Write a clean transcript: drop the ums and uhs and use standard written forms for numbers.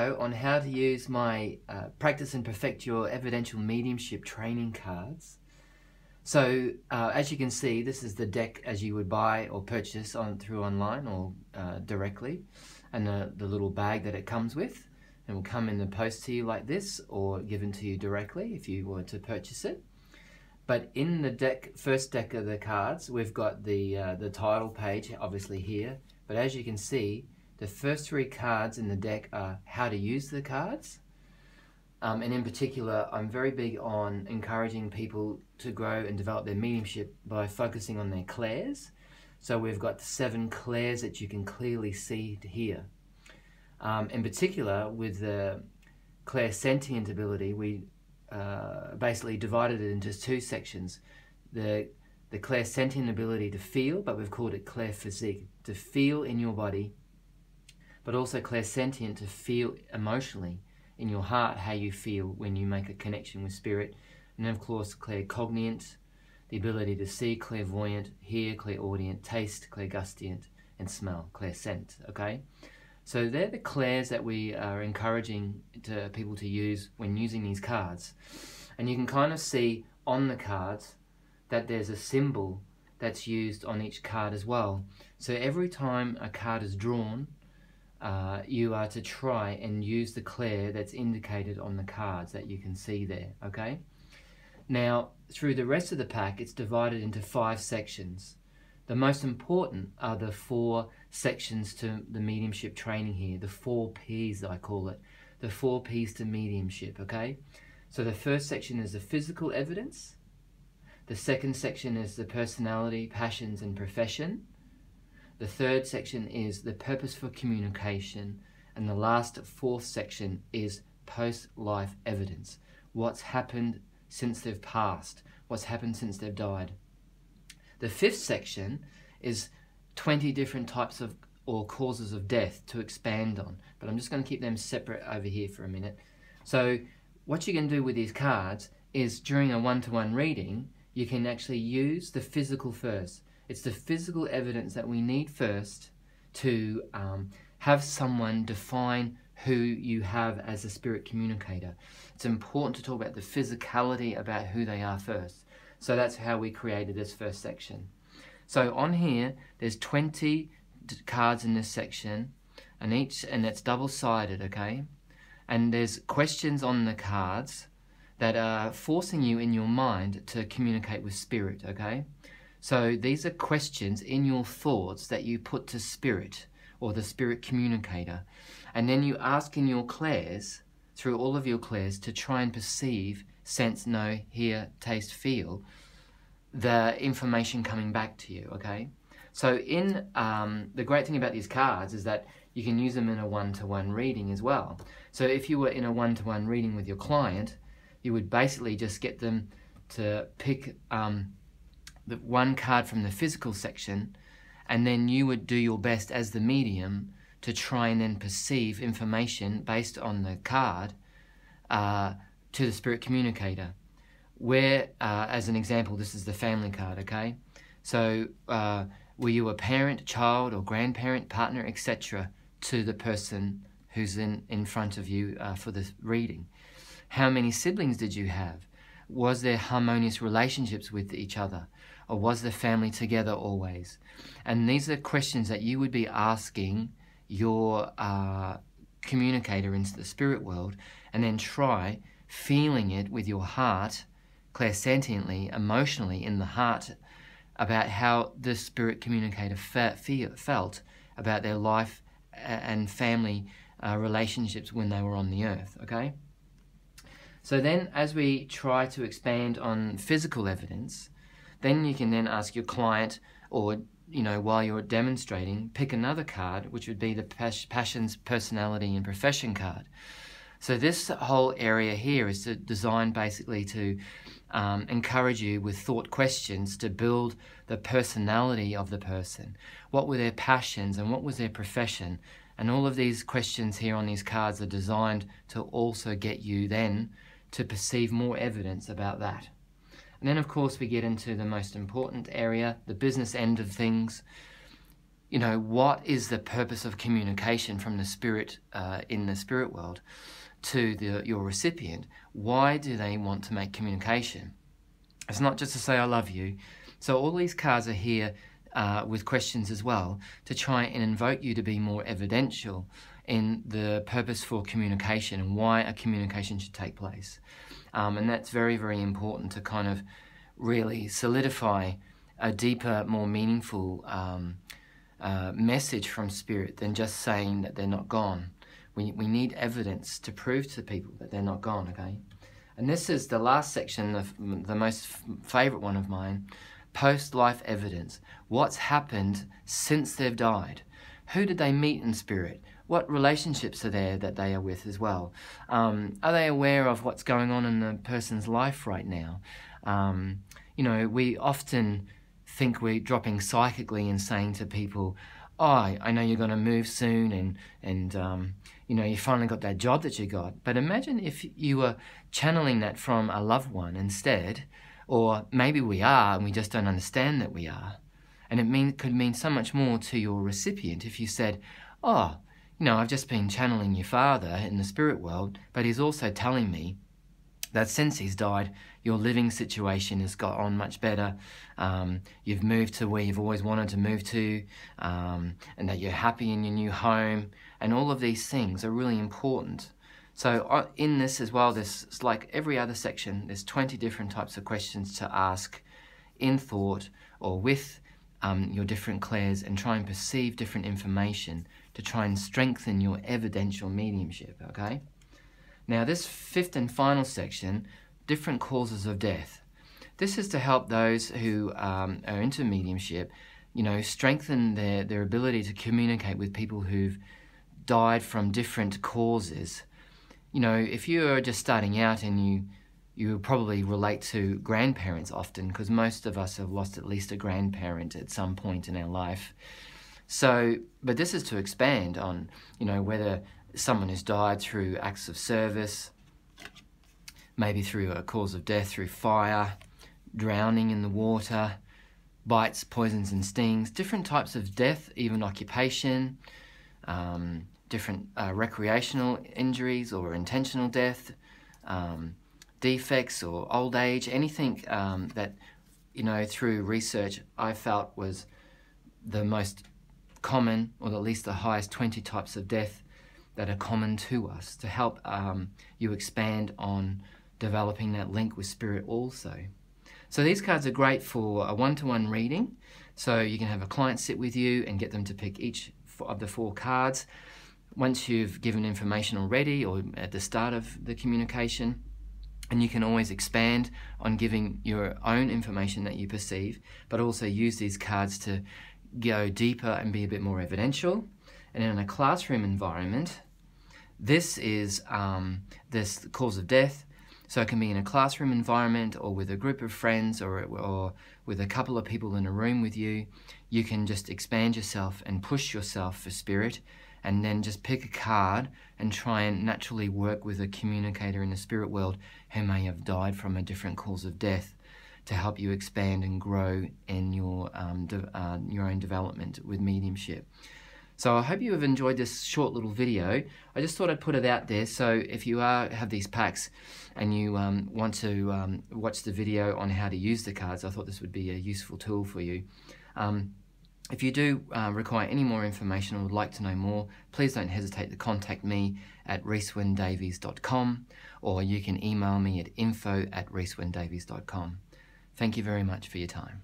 On how to use my Practice and Perfect Your Evidential Mediumship Training Cards. So as you can see, this is the deck as you would buy or purchase through online or directly, and the little bag that it comes with. It will come in the post to you like this, or given to you directly if you were to purchase it. But in the first deck of the cards, we've got the title page obviously here. But as you can see, the first 3 cards in the deck are how to use the cards. And in particular, I'm very big on encouraging people to grow and develop their mediumship by focusing on their clairs. So we've got 7 clairs that you can clearly see here. In particular, with the clairsentient ability, we basically divided it into 2 sections. The clairsentient ability to feel, but we've called it clairphysique, to feel in your body, but also clairsentient to feel emotionally in your heart how you feel when you make a connection with spirit. And then of course claircognient, the ability to see, clairvoyant, hear, clairaudient, taste, clairgustient, and smell, clairscent, okay? So they're the clairs that we are encouraging people to use when using these cards. And you can kind of see on the cards that there's a symbol that's used on each card as well. So every time a card is drawn, you are to try and use the clair that's indicated on the cards that you can see there, okay? Now, through the rest of the pack, it's divided into 5 sections. The most important are the 4 sections to the mediumship training here, the 4 P's I call it, the 4 P's to mediumship, okay? So the first section is the physical evidence. The second section is the personality, passions, and profession. The third section is the purpose for communication. And the last 4th section is post-life evidence. What's happened since they've passed? What's happened since they've died? The 5th section is 20 different types of or causes of death to expand on. But I'm just going to keep them separate over here for a minute. So what you can do with these cards is during a one-to-one reading, you can actually use the physical first. It's the physical evidence that we need first to have someone define who you have as a spirit communicator. It's important to talk about the physicality about who they are first. So that's how we created this first section. So on here, there's 20 cards in this section, and it's double-sided, okay? And there's questions on the cards that are forcing you in your mind to communicate with spirit, okay? So these are questions in your thoughts that you put to spirit or the spirit communicator. And then you ask in your clairs, through all of your clairs, to try and perceive, sense, know, hear, taste, feel the information coming back to you, okay? So the great thing about these cards is that you can use them in a one-to-one reading as well. So if you were in a one-to-one reading with your client, you would basically just get them to pick the one card from the physical section, and then you would do your best as the medium to try and then perceive information based on the card to the spirit communicator. Where, as an example, this is the family card, okay? So were you a parent, child, or grandparent, partner, etc. to the person who's in front of you for this reading? How many siblings did you have? Was there harmonious relationships with each other? Or was the family together always? And these are questions that you would be asking your communicator into the spirit world, and then try feeling it with your heart, clairsentiently, emotionally in the heart, about how the spirit communicator felt about their life and family relationships when they were on the earth, okay? So then as we try to expand on physical evidence, then you can then ask your client, or while you're demonstrating, pick another card, which would be the passions, personality, and profession card. So this whole area here is designed basically to encourage you with thought questions to build the personality of the person. What were their passions and what was their profession? And all of these questions here on these cards are designed to also get you then to perceive more evidence about that. And then of course we get into the most important area, the business end of things. you know, what is the purpose of communication from the spirit in the spirit world to your recipient? Why do they want to make communication? It's not just to say I love you. So all these cards are here with questions as well to try and invoke you to be more evidential in the purpose for communication and why a communication should take place. And that's very, very important to kind of really solidify a deeper, more meaningful message from spirit than just saying that they're not gone. We need evidence to prove to people that they're not gone, okay? And this is the last section, the most favourite one of mine, post-life evidence. What's happened since they've died? Who did they meet in spirit? What relationships are there that they are with as well? Are they aware of what's going on in the person's life right now? You know, we often think we're dropping psychically and saying to people, oh, I know you're going to move soon and you know, you finally got that job that you got. But imagine if you were channeling that from a loved one instead, or maybe we are and we just don't understand that we are. And it could mean so much more to your recipient if you said, oh, you know, I've just been channeling your father in the spirit world, but he's also telling me that since he's died, your living situation has got on much better. You've moved to where you've always wanted to move to, and that you're happy in your new home. And all of these things are really important. So in this as well, there's like every other section, there's 20 different types of questions to ask in thought or with your different clairs, and try and perceive different information to try and strengthen your evidential mediumship, okay? Now this fifth and final section, different causes of death. This is to help those who are into mediumship, you know, strengthen their ability to communicate with people who've died from different causes. You know, if you're just starting out and you probably relate to grandparents often, because most of us have lost at least a grandparent at some point in our life. So, but this is to expand on, you know, whether someone has died through acts of service, maybe through a cause of death through fire, drowning in the water, bites, poisons and stings, different types of death, even occupation, different recreational injuries or intentional death, defects or old age, anything that, you know, through research I felt was the most common, or at least the highest 20 types of death that are common to us, to help you expand on developing that link with spirit also. So these cards are great for a one-to-one reading, so you can have a client sit with you and get them to pick each of the 4 cards. Once you've given information already or at the start of the communication, and you can always expand on giving your own information that you perceive, but also use these cards to go deeper and be a bit more evidential. And in a classroom environment, this is this cause of death. So it can be in a classroom environment or with a group of friends or with a couple of people in a room with you. You can just expand yourself and push yourself for spirit, and then just pick a card and try and naturally work with a communicator in the spirit world who may have died from a different cause of death, to help you expand and grow in your own development with mediumship. So I hope you have enjoyed this short little video. I just thought I'd put it out there, so if you have these packs and you want to watch the video on how to use the cards, I thought this would be a useful tool for you. If you do require any more information or would like to know more, please don't hesitate to contact me at rhyswyndavies.com, or you can email me at info@rhyswyndavies.com. Thank you very much for your time.